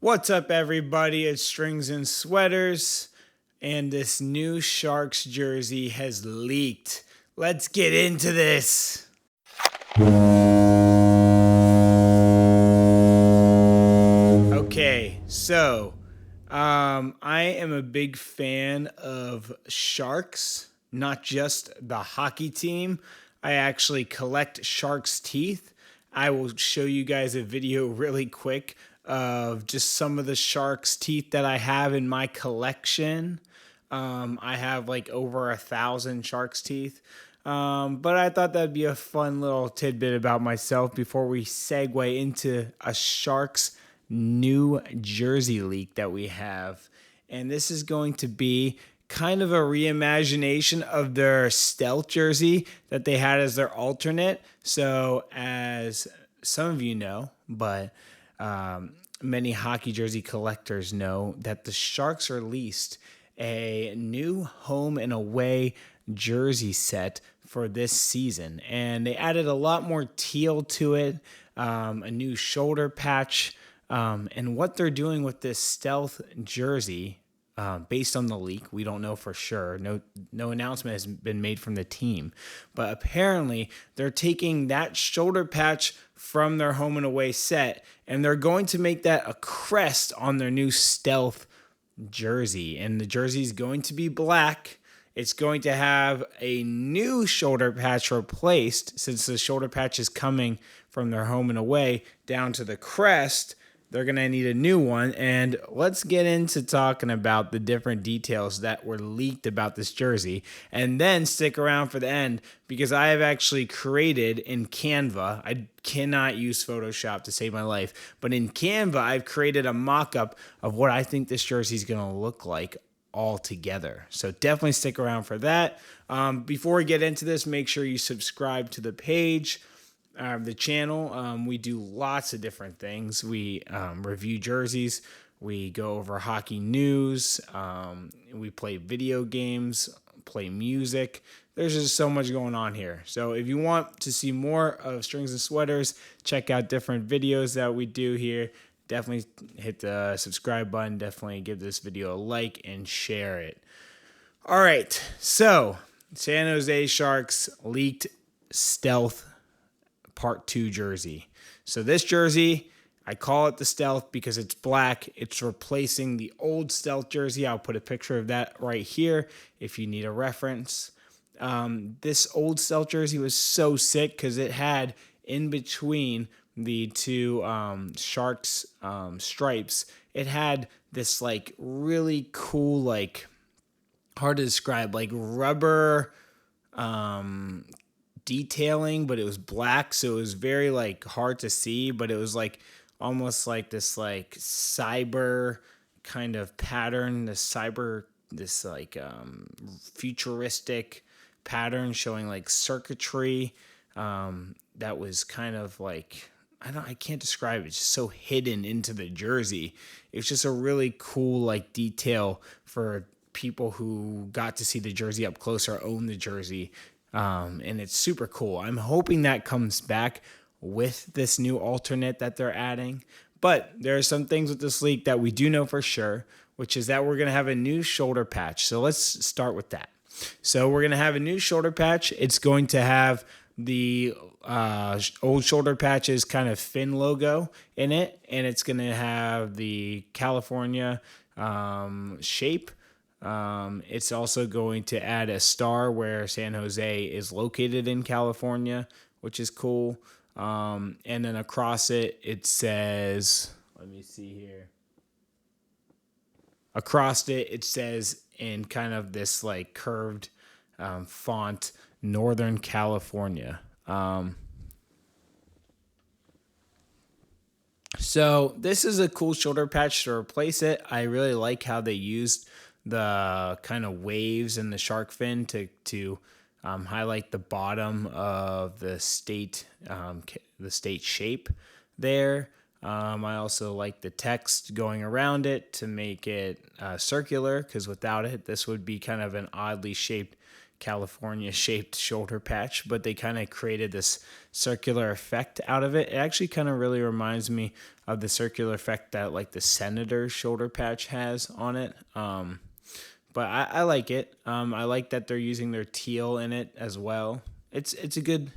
What's up, everybody? It's Strings and Sweaters, and this new Sharks jersey has leaked. Let's get into this. Okay, so I am a big fan of Sharks, not just the hockey team. I actually collect Sharks teeth. I will show you guys a video really quick of just some of the Sharks teeth that I have in my collection. I have like over 1,000 Sharks teeth. But I thought that'd be a fun little tidbit about myself before we segue into a Sharks new jersey leak that we have. And this is going to be kind of a reimagination of their stealth jersey that they had as their alternate. So as some of you know, but many hockey jersey collectors know, that the Sharks released a new home and away jersey set for this season. And they added a lot more teal to it, a new shoulder patch, and what they're doing with this stealth jersey, based on the leak, we don't know for sure. No announcement has been made from the team. But apparently, they're taking that shoulder patch from their home and away set, and they're going to make that a crest on their new stealth jersey. And the jersey is going to be black. It's going to have a new shoulder patch replaced, since the shoulder patch is coming from their home and away down to the crest. They're going to need a new one. And let's get into talking about the different details that were leaked about this jersey. And then stick around for the end, because I have actually created in Canva. I cannot use Photoshop to save my life. But in Canva, I've created a mock-up of what I think this jersey is going to look like all together. So definitely stick around for that. Before we get into this, make sure you subscribe to the page. The channel, we do lots of different things. We review jerseys, we go over hockey news, we play video games, play music. There's just so much going on here. So if you want to see more of Strings and Sweaters, check out different videos that we do here. Definitely hit the subscribe button. Definitely give this video a like and share it. All right, so San Jose Sharks leaked stealth Part 2 jersey. So this jersey, I call it the stealth because it's black. It's replacing the old stealth jersey. I'll put a picture of that right here if you need a reference. This old stealth jersey was so sick because it had in between the two Sharks stripes, it had this like really cool, like hard to describe, like rubber detailing, but it was black, so it was very like hard to see, but it was like almost like this like cyber kind of pattern, this like futuristic pattern showing like circuitry that was kind of like, I can't describe it. It's just so hidden into the jersey. It's just a really cool like detail for people who got to see the jersey up close or own the jersey. And it's super cool. I'm hoping that comes back with this new alternate that they're adding. But there are some things with this leak that we do know for sure, which is that we're going to have a new shoulder patch. So let's start with that. So we're going to have a new shoulder patch. It's going to have the old shoulder patch's kind of fin logo in it, and it's going to have the California shape. It's also going to add a star where San Jose is located in California, which is cool. And then across it, it says, let me see here. Across it, it says in kind of this like curved font, Northern California. So this is a cool shoulder patch to replace it. I really like how they used the kind of waves in the shark fin to highlight the bottom of the state shape there. I also like the text going around it to make it circular, because without it, this would be kind of an oddly shaped California shaped shoulder patch, but they kind of created this circular effect out of it. It actually kind of really reminds me of the circular effect that like the Senator's shoulder patch has on it. But I like it. I like that they're using their teal in it as well. It's a good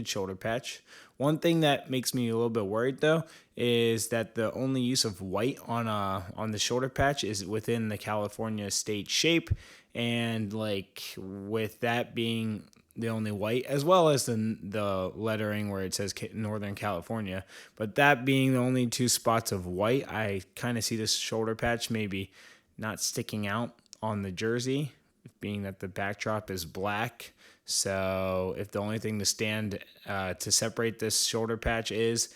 shoulder patch. One thing that makes me a little bit worried though is that the only use of white on the shoulder patch is within the California state shape, and like with that being the only white, as well as the lettering where it says Northern California, but that being the only two spots of white, I kind of see this shoulder patch maybe not sticking out on the jersey, being that the backdrop is black. So if the only thing to separate this shoulder patch is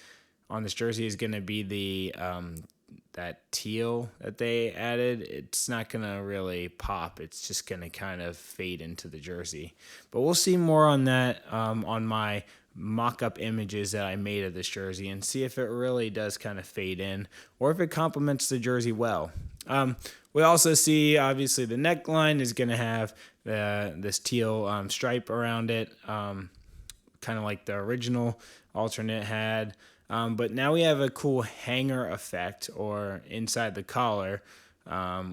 on this jersey is going to be the that teal that they added, it's not going to really pop. It's just going to kind of fade into the jersey. But we'll see more on that on my mock-up images that I made of this jersey and see if it really does kind of fade in or if it complements the jersey well. We also see, obviously, the neckline is going to have this teal stripe around it, kind of like the original alternate had. But now we have a cool hanger effect, or inside the collar.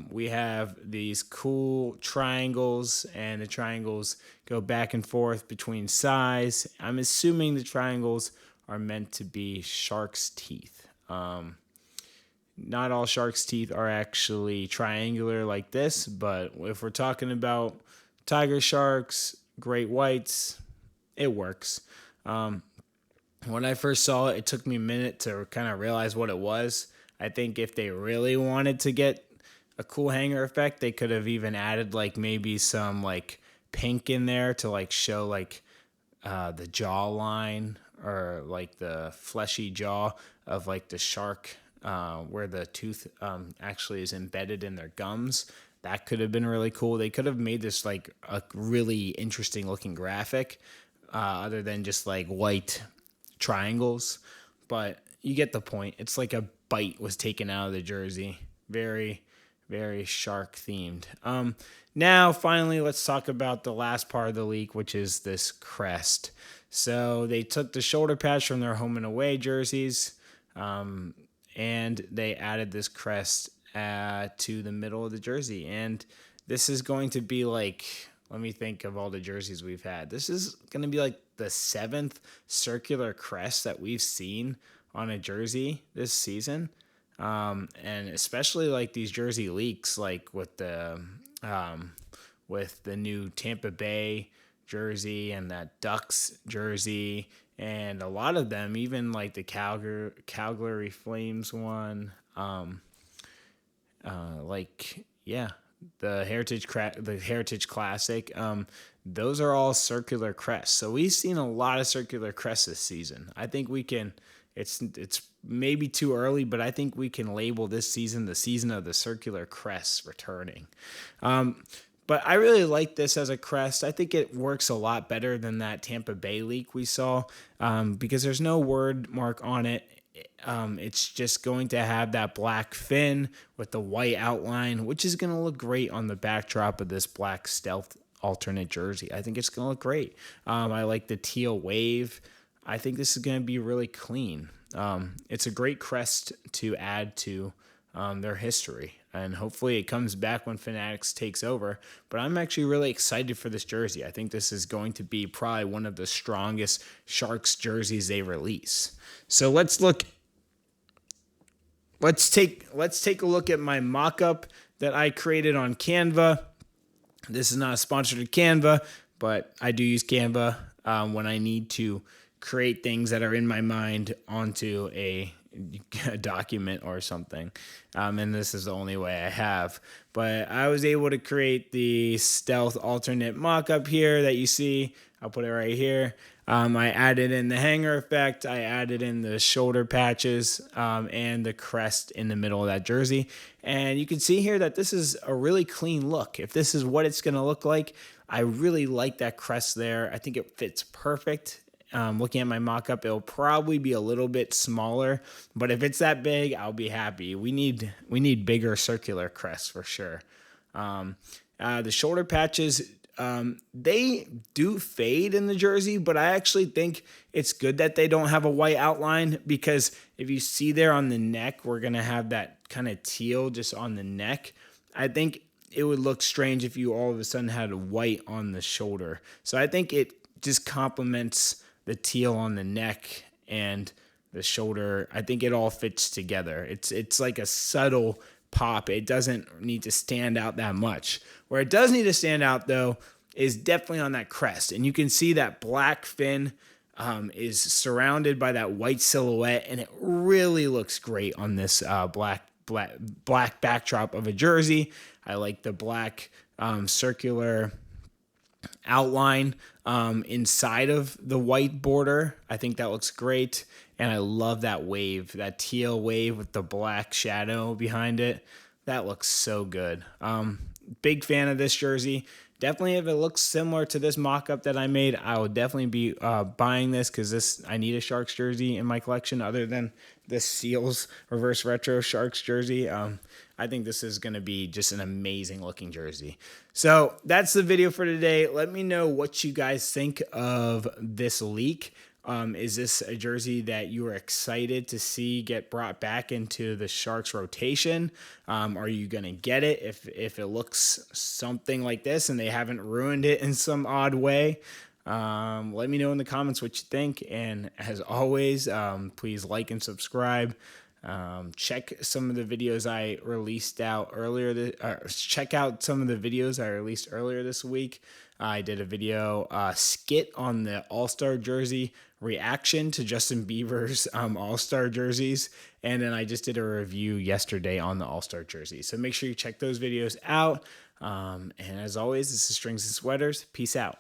We have these cool triangles, and the triangles go back and forth between size. I'm assuming the triangles are meant to be shark's teeth. Not all shark's teeth are actually triangular like this, but if we're talking about tiger sharks, great whites, it works. When I first saw it, it took me a minute to kind of realize what it was. I think if they really wanted to get a cool hanger effect, they could have even added like maybe some like pink in there to like show like the jawline or like the fleshy jaw of like the shark, where the tooth actually is embedded in their gums. That could have been really cool. They could have made this like a really interesting looking graphic, other than just like white triangles. But you get the point. It's like a bite was taken out of the jersey. Very, very shark themed. Now, finally, let's talk about the last part of the leak, which is this crest. So they took the shoulder patch from their home and away jerseys, and they added this crest to the middle of the jersey. And this is going to be like, let me think of all the jerseys we've had. This is going to be like the 7th circular crest that we've seen on a jersey this season. And especially like these jersey leaks, like with the new Tampa Bay jersey and that Ducks jersey, and a lot of them, even like the Calgary Flames one, the Heritage Classic. Those are all circular crests. So we've seen a lot of circular crests this season. I think we can. It's maybe too early, but I think we can label this season the season of the circular crests returning. But I really like this as a crest. I think it works a lot better than that Tampa Bay leak we saw, because there's no word mark on it. It's just going to have that black fin with the white outline, which is going to look great on the backdrop of this black stealth alternate jersey. I think it's going to look great. I like the teal wave. I think this is going to be really clean. It's a great crest to add to their history, and hopefully it comes back when Fanatics takes over. But I'm actually really excited for this jersey. I think this is going to be probably one of the strongest Sharks jerseys they release. So let's take a look at my mock-up that I created on Canva. This is not sponsored to Canva, but I do use Canva when I need to create things that are in my mind onto a document or something. And this is the only way I have. But I was able to create the stealth alternate mock-up here that you see. I'll put it right here. I added in the hanger effect. I added in the shoulder patches and the crest in the middle of that jersey. And you can see here that this is a really clean look. If this is what it's going to look like, I really like that crest there. I think it fits perfect. Looking at my mock-up, it'll probably be a little bit smaller, but if it's that big, I'll be happy. We need bigger circular crests for sure. The shoulder patches They do fade in the jersey, but I actually think it's good that they don't have a white outline, because if you see there on the neck, we're going to have that kind of teal just on the neck. I think it would look strange if you all of a sudden had a white on the shoulder. So I think it just complements the teal on the neck and the shoulder. I think it all fits together. It's like a subtle pop. It doesn't need to stand out that much. Where it does need to stand out, though, is definitely on that crest. And you can see that black fin is surrounded by that white silhouette, and it really looks great on this black backdrop of a jersey. I like the black circular outline inside of the white border. I think that looks great. And I love that wave, that teal wave with the black shadow behind it. That looks so good. Big fan of this jersey. Definitely, if it looks similar to this mock-up that I made, I will definitely be buying this, because I need a Sharks jersey in my collection other than this Seals reverse retro Sharks jersey. I think this is going to be just an amazing looking jersey. So that's the video for today. Let me know what you guys think of this leak. Is this a jersey that you are excited to see get brought back into the Sharks rotation? Are you going to get it if it looks something like this and they haven't ruined it in some odd way? Let me know in the comments what you think. And as always, please like and subscribe. Check some of the videos I released out earlier. Check out some of the videos I released earlier this week. I did a video skit on the All-Star jersey reaction to Justin Bieber's All-Star jerseys. And then I just did a review yesterday on the All-Star jersey. So make sure you check those videos out. And as always, this is Strings and Sweaters. Peace out.